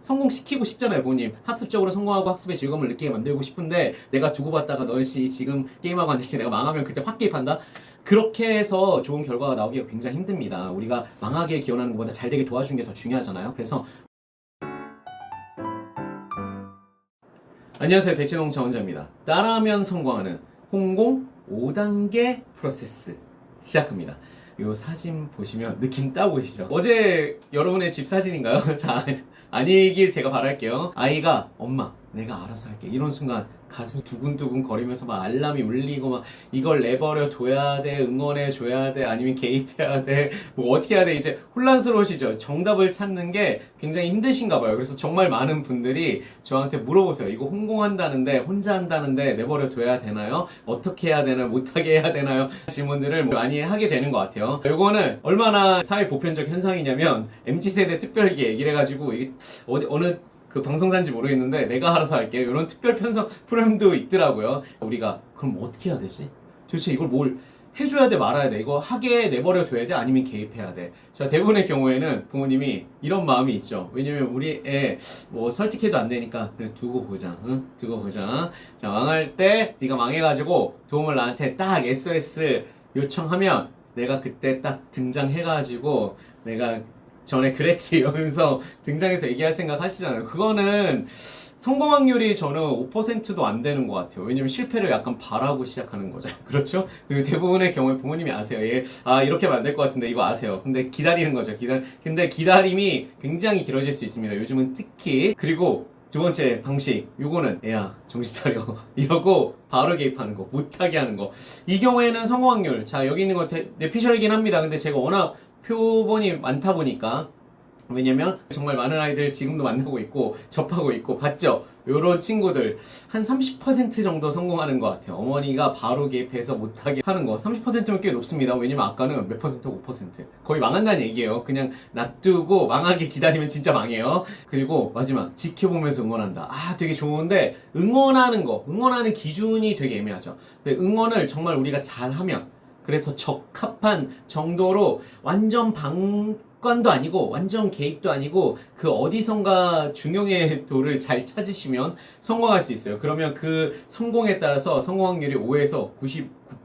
성공시키고 싶잖아요. 부모님 학습적으로 성공하고 학습의 즐거움을 느끼게 만들고 싶은데 내가 두고 받다가 너시 지금 게임하고 앉아있지 내가 망하면 그때 확 개입한다. 그렇게 해서 좋은 결과가 나오기가 굉장히 힘듭니다. 우리가 망하게 기원하는 것보다 잘 되게 도와주는 게 더 중요하잖아요. 그래서 안녕하세요. 대치동 정원자입니다. 따라하면 성공하는 홍공 5단계 프로세스 시작합니다. 이 사진 보시면 느낌 딱 오시죠? 어제 여러분의 집 사진인가요? 자, 아니길 제가 바랄게요. 아이가 엄마 내가 알아서 할게 이런 순간 가슴이 두근두근 거리면서 막 알람이 울리고 막 이걸 내버려 둬야 돼, 응원해 줘야 돼, 아니면 개입해야 돼, 뭐 어떻게 해야 돼, 이제 혼란스러우시죠? 정답을 찾는 게 굉장히 힘드신가 봐요. 그래서 정말 많은 분들이 저한테 물어보세요. 이거 홍공한다는데, 혼자 한다는데 내버려 둬야 되나요? 어떻게 해야 되나요? 못하게 해야 되나요? 질문들을 많이 하게 되는 것 같아요. 이거는 얼마나 사회 보편적 현상이냐면 MZ세대 특별기 얘기를 해가지고 이게 어느 그 방송사인지 모르겠는데 내가 알아서 할게 이런 특별 편성 프로그램도 있더라고요. 우리가 그럼 어떻게 해야 되지? 도대체 이걸 뭘 해줘야 돼 말아야 돼? 이거 하게 내버려 둬야 돼? 아니면 개입해야 돼? 자, 대부분의 경우에는 부모님이 이런 마음이 있죠. 왜냐면 우리 애 뭐 설득해도 안 되니까 그래 두고 보자, 응? 두고 보자. 자, 망할 때 네가 망해가지고 도움을 나한테 딱 SOS 요청하면 내가 그때 딱 등장해가지고 내가 전에 그랬지 이러면서 등장해서 얘기할 생각 하시잖아요. 그거는 성공 확률이 저는 5%도 안 되는 것 같아요. 왜냐면 실패를 약간 바라고 시작하는 거죠. 그렇죠? 그리고 대부분의 경우에 부모님이 아세요. 얘, 이렇게 하면 안 될 것 같은데 이거 아세요. 근데 기다리는 거죠. 근데 기다림이 굉장히 길어질 수 있습니다. 요즘은 특히. 그리고 두 번째 방식, 요거는 애야 정신 차려 이러고 바로 개입하는 거, 못하게 하는 거. 이 경우에는 성공 확률, 자 여기 있는 거 뇌피셜이긴 합니다. 근데 제가 워낙 표본이 많다 보니까, 왜냐면 정말 많은 아이들 지금도 만나고 있고 접하고 있고 봤죠? 요런 친구들 한 30% 정도 성공하는 것 같아요. 어머니가 바로 개입해서 못하게 하는 거 30%면 꽤 높습니다. 왜냐면 아까는 몇 퍼센트? 5% 거의 망한다는 얘기예요. 그냥 놔두고 망하게 기다리면 진짜 망해요. 그리고 마지막 지켜보면서 응원한다. 되게 좋은데 응원하는 기준이 되게 애매하죠. 근데 응원을 정말 우리가 잘하면, 그래서 적합한 정도로 완전 방관도 아니고 완전 개입도 아니고 그 어디선가 중용의 도를 잘 찾으시면 성공할 수 있어요. 그러면 그 성공에 따라서 성공 확률이 5에서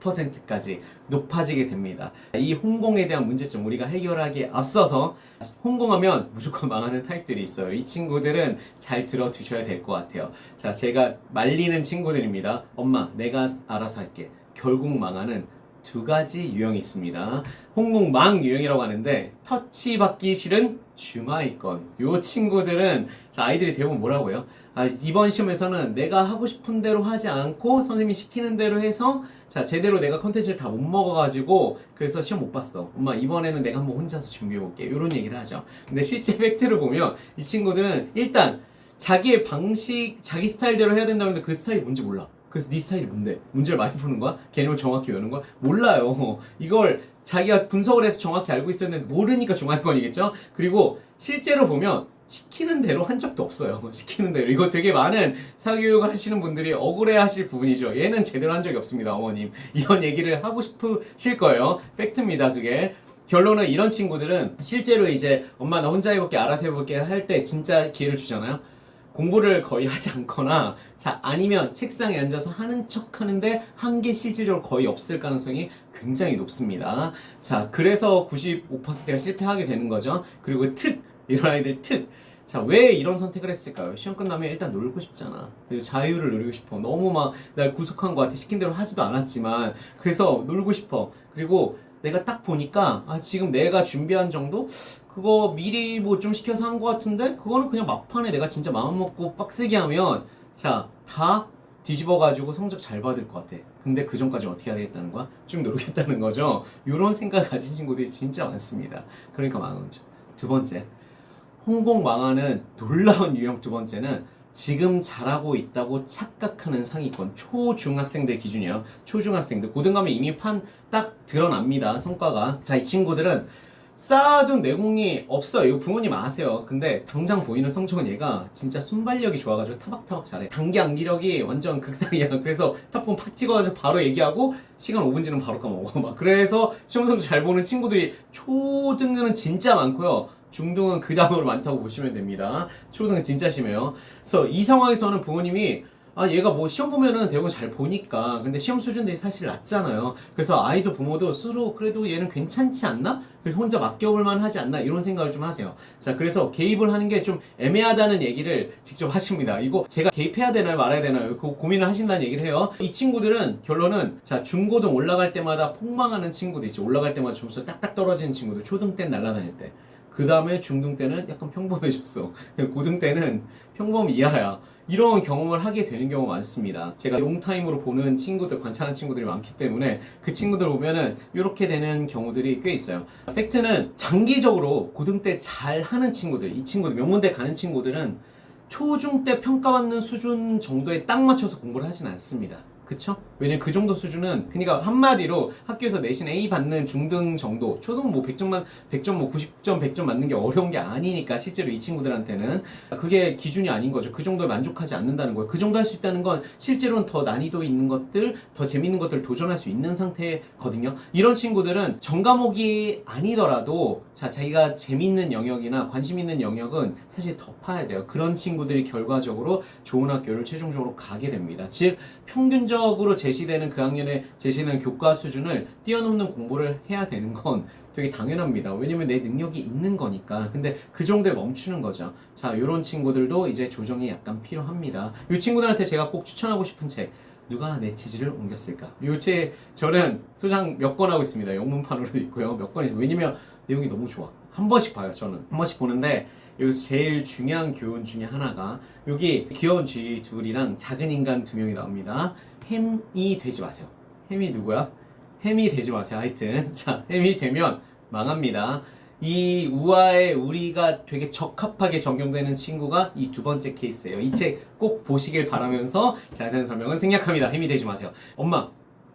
99%까지 높아지게 됩니다. 이 홍공에 대한 문제점 우리가 해결하기에 앞서서, 홍공하면 무조건 망하는 타입들이 있어요. 이 친구들은 잘 들어두셔야 될 것 같아요. 자, 제가 말리는 친구들입니다. 엄마 내가 알아서 할게. 결국 망하는 두 가지 유형이 있습니다. 홍공망 유형이라고 하는데, 터치 받기 싫은 중하위권. 요 친구들은, 자, 아이들이 대부분 뭐라고요? 이번 시험에서는 내가 하고 싶은 대로 하지 않고 선생님이 시키는 대로 해서, 자, 제대로 내가 컨텐츠를 다 못 먹어가지고 그래서 시험 못 봤어. 엄마 이번에는 내가 한번 혼자서 준비해볼게. 요런 얘기를 하죠. 근데 실제 팩트를 보면 이 친구들은 일단 자기의 방식, 자기 스타일대로 해야 된다는데 그 스타일이 뭔지 몰라. 그래서 네 스타일이 뭔데? 문제를 많이 푸는 거야? 개념을 정확히 외우는 거야? 몰라요. 이걸 자기가 분석을 해서 정확히 알고 있었는데 모르니까 중하위권이겠죠? 그리고 실제로 보면 시키는 대로 한 적도 없어요. 시키는 대로. 이거 되게 많은 사교육을 하시는 분들이 억울해 하실 부분이죠. 얘는 제대로 한 적이 없습니다, 어머님. 이런 얘기를 하고 싶으실 거예요. 팩트입니다, 그게. 결론은 이런 친구들은 실제로 이제 엄마 나 혼자 해볼게, 알아서 해볼게 할 때 진짜 기회를 주잖아요. 공부를 거의 하지 않거나, 자, 아니면 책상에 앉아서 하는 척 하는데 한 게 실질적으로 거의 없을 가능성이 굉장히 높습니다. 자, 그래서 95%가 실패하게 되는 거죠. 그리고 이런 아이들 자, 왜 이런 선택을 했을까요? 시험 끝나면 일단 놀고 싶잖아. 그리고 자유를 누리고 싶어. 너무 막 날 구속한 것 같아. 시킨 대로 하지도 않았지만. 그래서 놀고 싶어. 그리고 내가 딱 보니까 지금 내가 준비한 정도? 그거 미리 뭐 좀 시켜서 한 것 같은데 그거는 그냥 막판에 내가 진짜 마음 먹고 빡세게 하면, 자, 다 뒤집어가지고 성적 잘 받을 것 같아. 근데 그 전까지 어떻게 해야 되겠다는 거야? 쭉 놀겠다는 거죠. 이런 생각을 가진 친구들이 진짜 많습니다. 그러니까 망한 거죠. 두 번째, 홍공 망하는 놀라운 유형 두 번째는 지금 잘하고 있다고 착각하는 상위권. 초중학생들 기준이에요. 초중학생들. 고등 가면 이미 딱 드러납니다, 성과가. 자, 이 친구들은 쌓아둔 내공이 없어요. 이거 부모님 아세요. 근데 당장 보이는 성적은 얘가 진짜 순발력이 좋아가지고 타박타박 잘해. 단기 암기력이 완전 극상이야. 그래서 탑폰 팍 찍어가지고 바로 얘기하고 시간 5분 지나면 바로 까먹어. 막 그래서 시험 성적 잘 보는 친구들이 초등은 진짜 많고요. 중등은 그 다음으로 많다고 보시면 됩니다. 초등은 진짜 심해요. 그래서 이 상황에서는 부모님이 얘가 뭐 시험 보면은 대부분 잘 보니까 근데 시험 수준들이 사실 낮잖아요. 그래서 아이도 부모도 스스로 그래도 얘는 괜찮지 않나? 그래서 혼자 맡겨볼 만하지 않나? 이런 생각을 좀 하세요. 자, 그래서 개입을 하는 게 좀 애매하다는 얘기를 직접 하십니다. 이거 제가 개입해야 되나요? 말아야 되나요? 그 고민을 하신다는 얘기를 해요. 이 친구들은 결론은 자, 중고등 올라갈 때마다 폭망하는 친구들 있죠. 올라갈 때마다 점수 딱딱 떨어지는 친구들. 초등 때 날아다닐 때. 그 다음에 중등 때는 약간 평범해졌어. 고등 때는 평범 이하야. 이런 경험을 하게 되는 경우가 많습니다. 제가 롱타임으로 보는 친구들, 관찰하는 친구들이 많기 때문에 그 친구들 보면은 이렇게 되는 경우들이 꽤 있어요. 팩트는 장기적으로 고등 때 잘 하는 친구들, 이 친구들, 명문대 가는 친구들은 초중 때 평가받는 수준 정도에 딱 맞춰서 공부를 하진 않습니다. 그쵸? 왜냐면 그 정도 수준은 그러니까 한마디로 학교에서 내신 A 받는 중등 정도, 초등은 뭐 100점 뭐 90점 100점 맞는 게 어려운 게 아니니까 실제로 이 친구들한테는 그게 기준이 아닌 거죠. 그 정도에 만족하지 않는다는 거예요. 그 정도 할 수 있다는 건 실제로는 더 난이도 있는 것들, 더 재밌는 것들 도전할 수 있는 상태거든요. 이런 친구들은 전과목이 아니더라도 자기가 재밌는 영역이나 관심 있는 영역은 사실 더 파야 돼요. 그런 친구들이 결과적으로 좋은 학교를 최종적으로 가게 됩니다. 즉 평균적으로 제시되는 그 학년에 제시되는 교과 수준을 뛰어넘는 공부를 해야 되는 건 되게 당연합니다. 왜냐면 내 능력이 있는 거니까. 근데 그 정도에 멈추는 거죠. 자, 이런 친구들도 이제 조정이 약간 필요합니다. 이 친구들한테 제가 꼭 추천하고 싶은 책. 누가 내 체질을 옮겼을까? 이 책 저는 소장 몇 권 하고 있습니다. 영문판으로도 있고요. 몇 권이. 왜냐면 내용이 너무 좋아. 한 번씩 봐요. 저는 한 번씩 보는데 여기서 제일 중요한 교훈 중에 하나가 여기 귀여운 쥐 둘이랑 작은 인간 두 명이 나옵니다. 햄이 되지 마세요. 햄이 누구야? 햄이 되지 마세요. 하여튼 자, 햄이 되면 망합니다. 이 우아에 우리가 되게 적합하게 적용되는 친구가 이 두 번째 케이스예요. 이 책 꼭 보시길 바라면서 자세한 설명은 생략합니다. 햄이 되지 마세요. 엄마,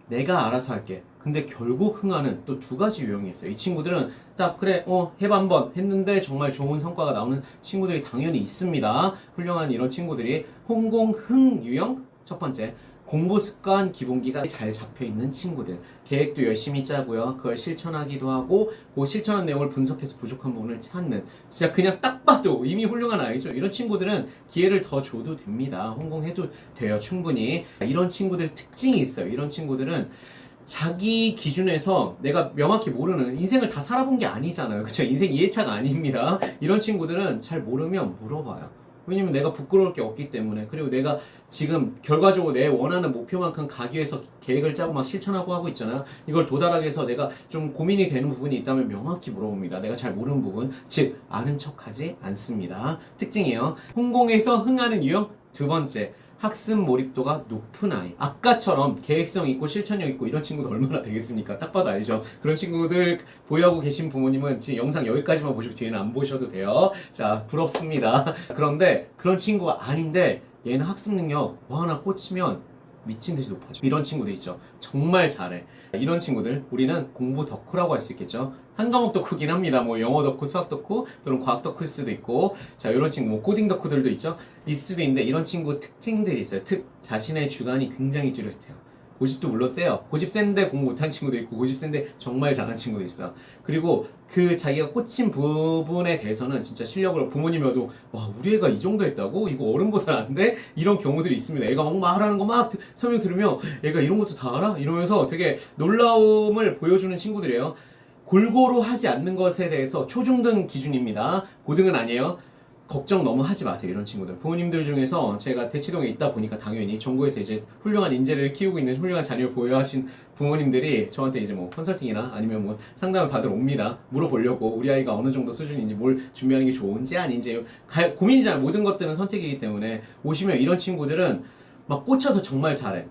내가 알아서 할게. 근데 결국 흥하는 또 두 가지 유형이 있어요. 이 친구들은 딱 그래 해봐 한번 했는데 정말 좋은 성과가 나오는 친구들이 당연히 있습니다. 훌륭한 이런 친구들이 홍공흥 유형 첫 번째, 공부 습관 기본기가 잘 잡혀있는 친구들. 계획도 열심히 짜고요. 그걸 실천하기도 하고 그 실천한 내용을 분석해서 부족한 부분을 찾는, 진짜 그냥 딱 봐도 이미 훌륭한 아이죠. 이런 친구들은 기회를 더 줘도 됩니다. 홍공해도 돼요. 충분히. 이런 친구들 특징이 있어요. 이런 친구들은 자기 기준에서 내가 명확히 모르는, 인생을 다 살아본 게 아니잖아요. 그쵸? 인생 2회차가 아닙니다. 이런 친구들은 잘 모르면 물어봐요. 왜냐면 내가 부끄러울 게 없기 때문에. 그리고 내가 지금 결과적으로 내 원하는 목표만큼 가기 위해서 계획을 짜고 막 실천하고 하고 있잖아요. 이걸 도달하기 위해서 내가 좀 고민이 되는 부분이 있다면 명확히 물어봅니다. 내가 잘 모르는 부분, 즉 아는 척하지 않습니다. 특징이에요. 홍공에서 흥하는 유형 두 번째, 학습 몰입도가 높은 아이. 아까처럼 계획성 있고 실천력 있고 이런 친구도 얼마나 되겠습니까? 딱 봐도 알죠? 그런 친구들 보유하고 계신 부모님은 지금 영상 여기까지만 보시고 뒤에는 안 보셔도 돼요. 자, 부럽습니다. 그런데 그런 친구가 아닌데 얘는 학습 능력 뭐 하나 꽂히면 미친 듯이 높아져. 이런 친구들 있죠. 정말 잘해. 이런 친구들 우리는 공부 덕후라고 할 수 있겠죠. 한 과목 덕후긴 합니다. 뭐 영어 덕후, 수학 덕후, 또는 과학 덕후일 수도 있고, 자, 이런 친구, 뭐 코딩 덕후들도 있죠. 있을 수도 있는데 이런 친구 특징들이 있어요. 자신의 주관이 굉장히 뚜렷해요. 고집도 물론 세요. 고집 센데 공부 못한 친구도 있고, 고집 센데 정말 잘하는 친구도 있어. 그리고 그 자기가 꽂힌 부분에 대해서는 진짜 실력을 부모님이어도 와, 우리 애가 이 정도 했다고? 이거 어른보다 안 돼? 이런 경우들이 있습니다. 애가 막 말하는 거 막 설명 들으면 애가 이런 것도 다 알아? 이러면서 되게 놀라움을 보여주는 친구들이에요. 골고루 하지 않는 것에 대해서 초중등 기준입니다. 고등은 아니에요. 걱정 너무 하지 마세요. 이런 친구들. 부모님들 중에서 제가 대치동에 있다 보니까 당연히 전국에서 이제 훌륭한 인재를 키우고 있는 훌륭한 자녀를 보유하신 부모님들이 저한테 이제 뭐 컨설팅이나 아니면 뭐 상담을 받으러 옵니다. 물어보려고 우리 아이가 어느 정도 수준인지, 뭘 준비하는 게 좋은지 아닌지. 고민이잖아요. 모든 것들은 선택이기 때문에 오시면 이런 친구들은 막 꽂혀서 정말 잘해.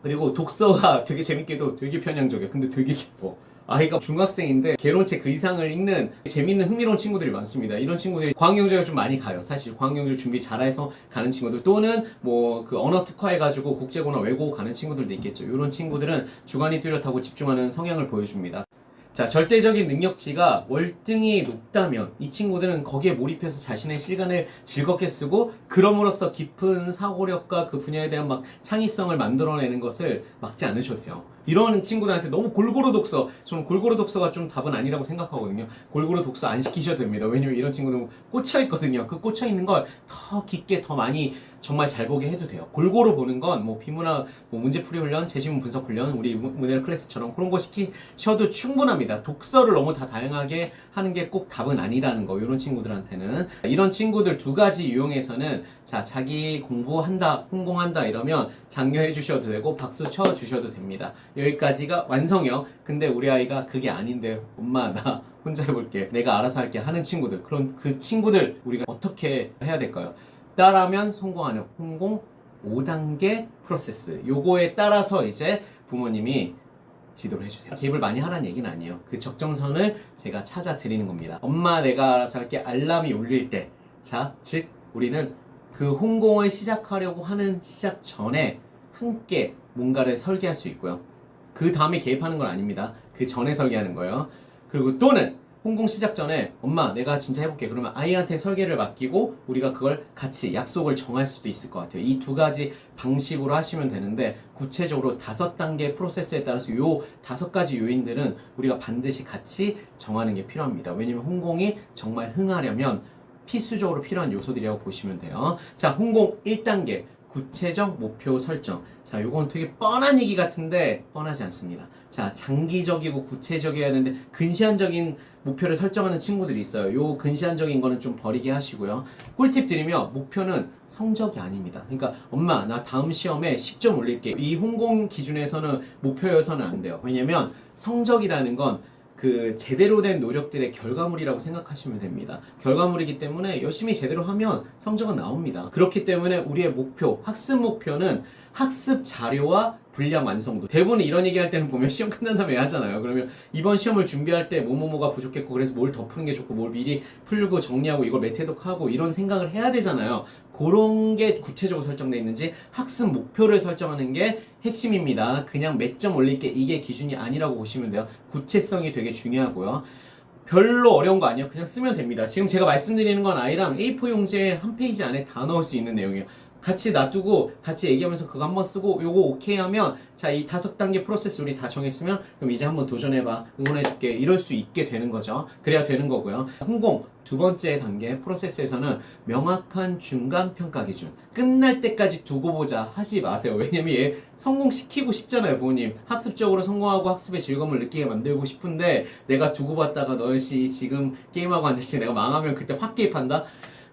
그리고 독서가 되게 재밌게도 되게 편향적이야. 근데 되게 기뻐. 아이가 중학생인데 개론책 그 이상을 읽는 재밌는 흥미로운 친구들이 많습니다. 이런 친구들이 과학영재를 좀 많이 가요. 사실 과학영재 준비 잘해서 가는 친구들, 또는 뭐 그 언어 특화해가지고 국제고나 외고 가는 친구들도 있겠죠. 이런 친구들은 주관이 뚜렷하고 집중하는 성향을 보여줍니다. 자, 절대적인 능력치가 월등히 높다면 이 친구들은 거기에 몰입해서 자신의 시간을 즐겁게 쓰고, 그럼으로써 깊은 사고력과 그 분야에 대한 막 창의성을 만들어내는 것을 막지 않으셔도 돼요. 이런 친구들한테 너무 골고루 독서, 저는 골고루 독서가 좀 답은 아니라고 생각하거든요. 골고루 독서 안 시키셔도 됩니다. 왜냐면 이런 친구는 꽂혀 있거든요. 그 꽂혀 있는 걸 더 깊게 더 많이 정말 잘 보게 해도 돼요. 골고루 보는 건 뭐 비문학, 뭐 문제풀이 훈련, 제시문 분석 훈련, 우리 모델 클래스처럼 그런 거 시키셔도 충분합니다. 독서를 너무 다 다양하게 하는 게 꼭 답은 아니라는 거. 이런 친구들한테는 이런 친구들 두 가지 이용해서는 자 자기 공부한다, 홍공한다 이러면 장려해 주셔도 되고 박수 쳐 주셔도 됩니다. 여기까지가 완성형. 근데 우리 아이가 그게 아닌데 엄마 나 혼자 해볼게, 내가 알아서 할게 하는 친구들, 그런 그 친구들 우리가 어떻게 해야 될까요? 따라하면 성공하는 홍공 5단계 프로세스, 요거에 따라서 이제 부모님이 지도를 해주세요. 개입을 많이 하라는 얘기는 아니에요. 그 적정선을 제가 찾아 드리는 겁니다. 엄마 내가 알아서 할게 알람이 울릴 때, 자, 즉 우리는 그 홍공을 시작하려고 하는 시작 전에 함께 뭔가를 설계할 수 있고요. 그 다음에 개입하는 건 아닙니다. 그 전에 설계하는 거예요. 그리고 또는 홍공 시작 전에 엄마 내가 진짜 해볼게, 그러면 아이한테 설계를 맡기고 우리가 그걸 같이 약속을 정할 수도 있을 것 같아요. 이 두 가지 방식으로 하시면 되는데, 구체적으로 5단계 프로세스에 따라서 요 5가지 요인들은 우리가 반드시 같이 정하는 게 필요합니다. 왜냐면 홍공이 정말 흥하려면 필수적으로 필요한 요소들이라고 보시면 돼요. 자, 홍공 1단계 구체적 목표 설정. 자, 요건 되게 뻔한 얘기 같은데 뻔하지 않습니다. 자, 장기적이고 구체적이어야 되는데 근시안적인 목표를 설정하는 친구들이 있어요. 요 근시안적인 거는 좀 버리게 하시고요. 꿀팁 드리면 목표는 성적이 아닙니다. 그러니까 엄마 나 다음 시험에 10점 올릴게, 이 홍공 기준에서는 목표여서는 안 돼요. 왜냐면 성적이라는 건 그 제대로 된 노력들의 결과물이라고 생각하시면 됩니다. 결과물이기 때문에 열심히 제대로 하면 성적은 나옵니다. 그렇기 때문에 우리의 목표, 학습 목표는 학습 자료와 분량 완성도. 대부분 이런 얘기할 때는 보면 시험 끝난 다음에 하잖아요. 그러면 이번 시험을 준비할 때 뭐뭐뭐가 부족했고 그래서 뭘 더 푸는 게 좋고 뭘 미리 풀고 정리하고 이걸 메테독하고 이런 생각을 해야 되잖아요. 그런 게 구체적으로 설정되어 있는지 학습 목표를 설정하는 게 핵심입니다. 그냥 몇 점 올릴게 이게 기준이 아니라고 보시면 돼요. 구체성이 되게 중요하고요. 별로 어려운 거 아니에요. 그냥 쓰면 됩니다. 지금 제가 말씀드리는 건 아이랑 A4 용지에 한 페이지 안에 다 넣을 수 있는 내용이에요. 같이 놔두고 같이 얘기하면서 그거 한번 쓰고 요거 오케이 하면, 자, 이 5단계 프로세스 우리 다 정했으면 그럼 이제 한번 도전해봐, 응원해줄게, 이럴 수 있게 되는 거죠. 그래야 되는 거고요. 홍공 두 번째 단계 프로세스에서는 명확한 중간 평가 기준, 끝날 때까지 두고 보자 하지 마세요. 왜냐면 얘 성공시키고 싶잖아요. 부모님 학습적으로 성공하고 학습의 즐거움을 느끼게 만들고 싶은데 내가 두고 봤다가 너시 지금 게임하고 앉았지 내가 망하면 그때 확 개입한다?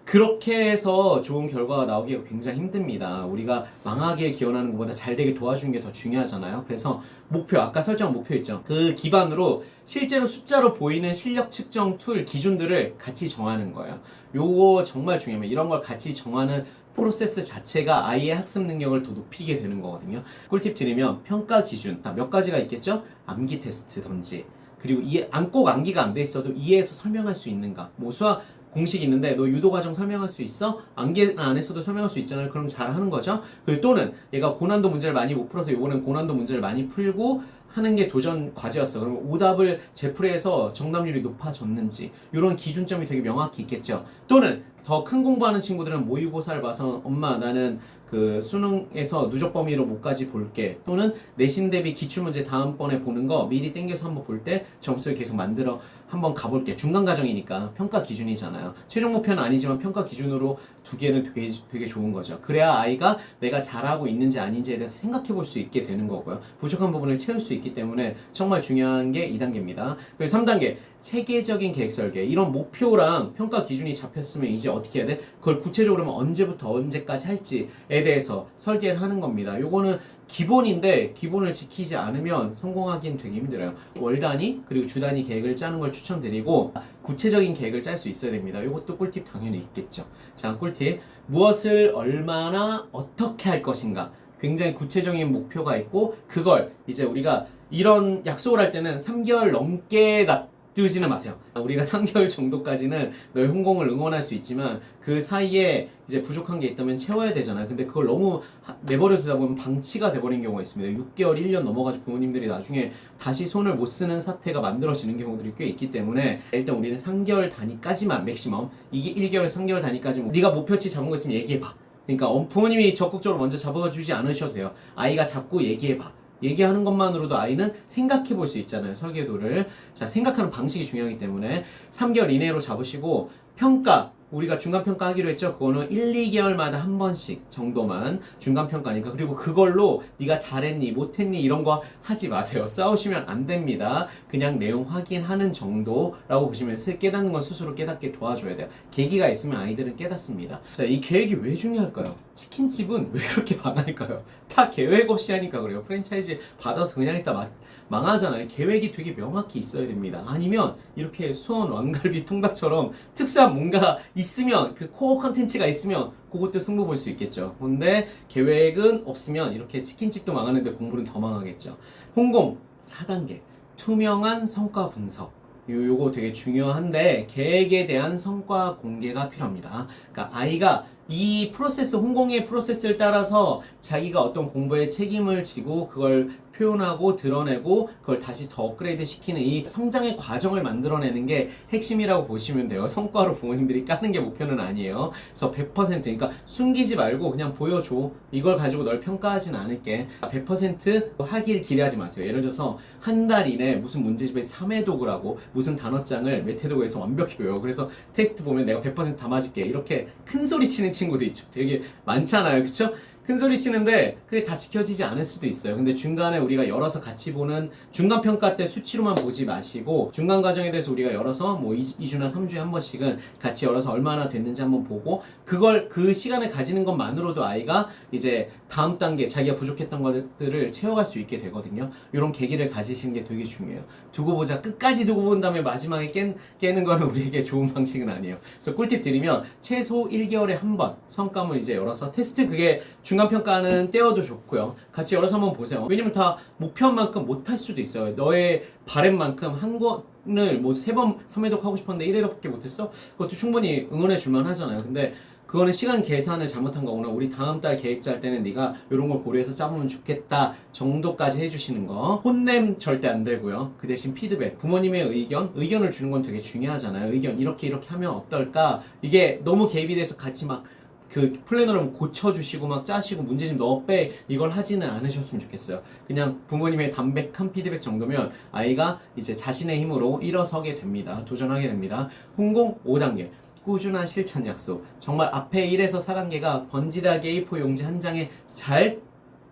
그렇게 해서 좋은 결과가 나오기가 굉장히 힘듭니다. 우리가 망하길 기원하는 것보다 잘 되게 도와주는 게 더 중요하잖아요. 그래서 목표, 아까 설정한 목표 있죠. 그 기반으로 실제로 숫자로 보이는 실력 측정 툴 기준들을 같이 정하는 거예요. 요거 정말 중요합니다. 이런 걸 같이 정하는 프로세스 자체가 아이의 학습 능력을 더 높이게 되는 거거든요. 꿀팁 드리면 평가 기준, 몇 가지가 있겠죠? 암기 테스트든지, 그리고 꼭 암기가 안 돼 있어도 이해해서 설명할 수 있는가, 뭐 수학 공식이 있는데 너 유도 과정 설명할 수 있어? 암기 안 했어도 설명할 수 있잖아요. 그럼 잘하는 거죠. 그리고 또는 얘가 고난도 문제를 많이 못 풀어서 이번엔 고난도 문제를 많이 풀고 하는 게 도전 과제였어. 그러면 오답을 재풀이해서 정답률이 높아졌는지, 이런 기준점이 되게 명확히 있겠죠. 또는 더 큰 공부하는 친구들은 모의고사를 봐서 엄마 나는 그 수능에서 누적 범위로 뭐까지 볼게, 또는 내신 대비 기출문제 다음번에 보는 거 미리 땡겨서 한번 볼 때 점수를 계속 만들어 한번 가볼게. 중간 과정이니까 평가 기준이잖아요. 최종 목표는 아니지만 평가 기준으로 두 개는 되게 좋은 거죠. 그래야 아이가 내가 잘하고 있는지 아닌지에 대해서 생각해 볼 수 있게 되는 거고요. 부족한 부분을 채울 수 있기 때문에 정말 중요한 게 2단계입니다. 그리고 3단계 체계적인 계획 설계. 이런 목표랑 평가 기준이 잡혔으면 이제 어떻게 해야 돼? 그걸 구체적으로 언제부터 언제까지 할지에 대해서 설계를 하는 겁니다. 요거는 기본인데 기본을 지키지 않으면 성공하기는 되게 힘들어요. 월 단위 그리고 주 단위 계획을 짜는 걸 추천드리고, 구체적인 계획을 짤 수 있어야 됩니다. 이것도 꿀팁 당연히 있겠죠. 자, 꿀팁. 무엇을 얼마나 어떻게 할 것인가. 굉장히 구체적인 목표가 있고, 그걸 이제 우리가 이런 약속을 할 때는 3개월 넘게 놔두지는 마세요. 우리가 3개월 정도까지는 너의 홍공을 응원할 수 있지만 그 사이에 이제 부족한 게 있다면 채워야 되잖아요. 근데 그걸 너무 내버려 두다 보면 방치가 돼버린 경우가 있습니다. 6개월, 1년 넘어가지고 부모님들이 나중에 다시 손을 못 쓰는 사태가 만들어지는 경우들이 꽤 있기 때문에 일단 우리는 3개월 단위까지만 맥시멈, 이게 1개월, 3개월 단위까지 네가 목표치 잡은 거 있으면 얘기해봐. 그러니까 부모님이 적극적으로 먼저 잡아주지 않으셔도 돼요. 아이가 잡고 얘기해봐. 얘기하는 것만으로도 아이는 생각해 볼 수 있잖아요. 설계도를. 자, 생각하는 방식이 중요하기 때문에 3개월 이내로 잡으시고 평가 우리가 중간평가 하기로 했죠. 그거는 1, 2개월마다 한 번씩 정도만 중간평가니까. 그리고 그걸로 네가 잘했니 못했니 이런 거 하지 마세요. 싸우시면 안 됩니다. 그냥 내용 확인하는 정도라고 보시면 깨닫는 건 스스로 깨닫게 도와줘야 돼요. 계기가 있으면 아이들은 깨닫습니다. 자, 이 계획이 왜 중요할까요? 치킨집은 왜 그렇게 망할까요? 다 계획 없이 하니까 그래요. 프랜차이즈 받아서 그냥 있다 망하잖아요. 계획이 되게 명확히 있어야 됩니다. 아니면 이렇게 수원 왕갈비 통닭처럼 특수한 뭔가 있으면 그 코어 컨텐츠가 있으면 그것도 승부 볼 수 있겠죠. 근데 계획은 없으면 이렇게 치킨집도 망하는데 공부는 더 망하겠죠. 홍공 4단계 투명한 성과 분석 요거 되게 중요한데 계획에 대한 성과 공개가 필요합니다. 그러니까 아이가 이 프로세스, 홍공의 프로세스를 따라서 자기가 어떤 공부에 책임을 지고 그걸 표현하고 드러내고 그걸 다시 더 업그레이드 시키는 이 성장의 과정을 만들어내는 게 핵심이라고 보시면 돼요. 성과로 부모님들이 까는 게 목표는 아니에요. 그래서 100% 그러니까 숨기지 말고 그냥 보여줘. 이걸 가지고 널 평가하진 않을게. 100% 하길 기대하지 마세요. 예를 들어서 한 달 이내 무슨 문제집에 3회독을 무슨 단어장을 메테독에서 완벽히 외워. 그래서 테스트 보면 내가 100%다 맞을게. 이렇게 큰 소리 치는 친구도 있죠. 되게 많잖아요. 그쵸? 큰 소리 치는데 그게 다 지켜지지 않을 수도 있어요. 근데 중간에 우리가 열어서 같이 보는 중간 평가 때 수치로만 보지 마시고 중간 과정에 대해서 우리가 열어서 뭐 2주나 3주에 한 번씩은 같이 열어서 얼마나 됐는지 한번 보고 그걸 그 시간을 가지는 것만으로도 아이가 이제 다음 단계 자기가 부족했던 것들을 채워갈 수 있게 되거든요. 이런 계기를 가지시는 게 되게 중요해요. 두고 보자 끝까지 두고 본 다음에 마지막에 깨는 거는 우리에게 좋은 방식은 아니에요. 그래서 꿀팁 드리면 최소 1개월에 한 번 성과물 이제 열어서 테스트 그게 중간평가는 떼어도 좋고요. 같이 열어서 한번 보세요. 왜냐면 다 목표한 만큼 못할 수도 있어요. 너의 바램만큼 한 권을 뭐 3번 3회독 하고 싶었는데 1회독밖에 못했어? 그것도 충분히 응원해 줄만 하잖아요. 근데 그거는 시간 계산을 잘못한 거구나. 우리 다음 달 계획 짤 때는 네가 이런 걸 고려해서 짜보면 좋겠다 정도까지 해주시는 거. 혼냄 절대 안 되고요. 그 대신 피드백, 부모님의 의견을 주는 건 되게 중요하잖아요. 의견 이렇게 하면 어떨까? 이게 너무 개입이 돼서 같이 막 그 플래너를 고쳐주시고 막 짜시고 문제 좀 넣어 빼 이걸 하지는 않으셨으면 좋겠어요. 그냥 부모님의 담백한 피드백 정도면 아이가 이제 자신의 힘으로 일어서게 됩니다. 도전하게 됩니다. 홍공 5단계 꾸준한 실천 약속. 정말 앞에 1에서 4단계가 번지르하게 A4 용지 한 장에 잘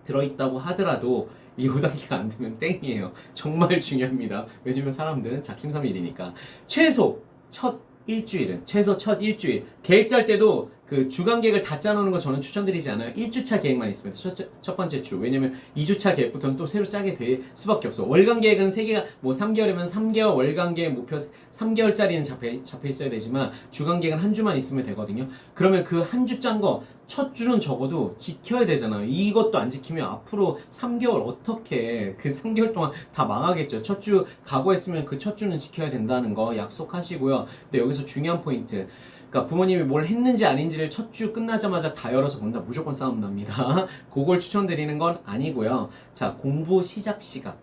들어있다고 하더라도 이 5단계가 안 되면 땡이에요. 정말 중요합니다. 왜냐면 사람들은 작심삼일이니까. 최소 첫 일주일은 최소 첫 일주일 계획 짤 때도 그 주간 계획을 다 짜놓는 거 저는 추천드리지 않아요. 1주차 계획만 있으면 첫 번째 주. 왜냐면 2주차 계획부터는 또 새로 짜게 될 수밖에 없어. 월간 계획은 3개가 뭐 3개월이면 3개월 월간 계획 목표 3개월짜리는 잡혀 있어야 되지만 주간 계획은 한 주만 있으면 되거든요. 그러면 그 한 주 짠 거 첫 주는 적어도 지켜야 되잖아요. 이것도 안 지키면 앞으로 3개월 어떻게 그 3개월 동안 다 망하겠죠. 첫 주 각오했으면 그 첫 주는 지켜야 된다는 거 약속하시고요. 근데 여기서 중요한 포인트. 그러니까 부모님이 뭘 했는지 아닌지를 첫 주 끝나자마자 다 열어서 본다. 무조건 싸움 납니다. 그걸 추천드리는 건 아니고요. 자, 공부 시작 시간.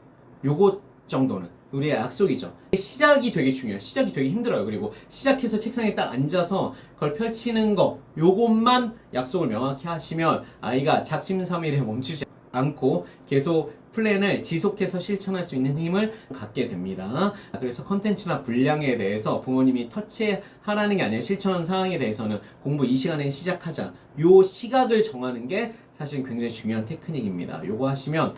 요거 정도는 우리의 약속이죠. 시작이 되게 중요해요. 시작이 되게 힘들어요. 그리고 시작해서 책상에 딱 앉아서 그걸 펼치는 거 요것만 약속을 명확히 하시면 아이가 작심삼일에 멈추지 않고 계속 플랜을 지속해서 실천할 수 있는 힘을 갖게 됩니다. 그래서 컨텐츠나 분량에 대해서 부모님이 터치하라는 게 아니라 실천 사항에 대해서는 공부 이 시간에 시작하자. 요 시각을 정하는 게 사실 굉장히 중요한 테크닉입니다. 요거 하시면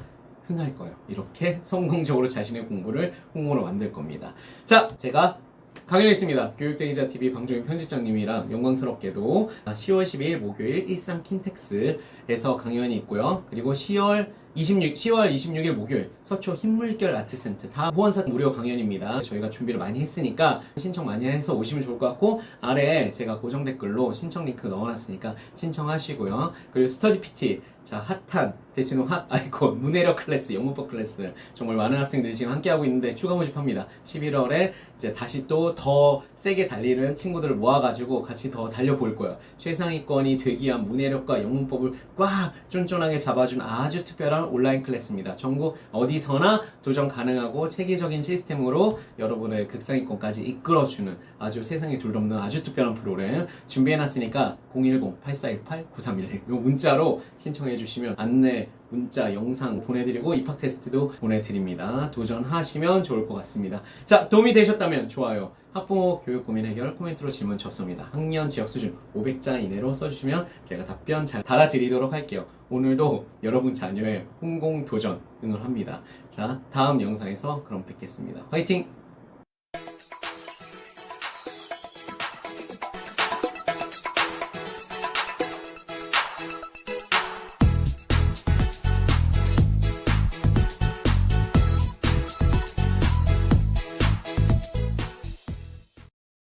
흥할 거예요. 이렇게 성공적으로 자신의 공부를 홍보로 만들 겁니다. 자, 제가 강연했습니다. 교육대기자TV 방종인 편집장님이랑 영광스럽게도 10월 12일 목요일 일산 킨텍스에서 강연이 있고요. 그리고 10월 26일 목요일 서초 흰물결 아트센터 다 후원사 무료 강연입니다. 저희가 준비를 많이 했으니까 신청 많이 해서 오시면 좋을 것 같고 아래에 제가 고정 댓글로 신청 링크 넣어놨으니까 신청하시고요. 그리고 스터디 PT 자 핫한 대치노 핫 아이콘 문해력 클래스 영문법 클래스 정말 많은 학생들이 지금 함께하고 있는데 추가 모집합니다. 11월에 이제 다시 또 더 세게 달리는 친구들을 모아가지고 같이 더 달려볼 거예요. 최상위권이 되기 위한 문해력과 영문법을 꽉 쫀쫀하게 잡아준 아주 특별한 온라인 클래스입니다. 전국 어디서나 도전 가능하고 체계적인 시스템으로 여러분의 극상위권까지 이끌어주는 아주 세상에 둘 없는 아주 특별한 프로그램 준비해놨으니까 010-8418-9311 요 문자로 신청해주시면 안내 이렇게 문자, 영상 보내드리고 입학 테스트도 보내드립니다. 도전하시면 좋을 것 같습니다. 자, 도움이 되셨다면 좋아요. 학부모 교육 고민 해결 코멘트로 질문 접수입니다. 학년 지역 수준 500자 이내로 써주시면 제가 답변 잘 달아드리도록 할게요. 오늘도 여러분 자녀의 홍콩 도전 응원합니다. 자, 다음 영상에서 그럼 뵙겠습니다. 화이팅!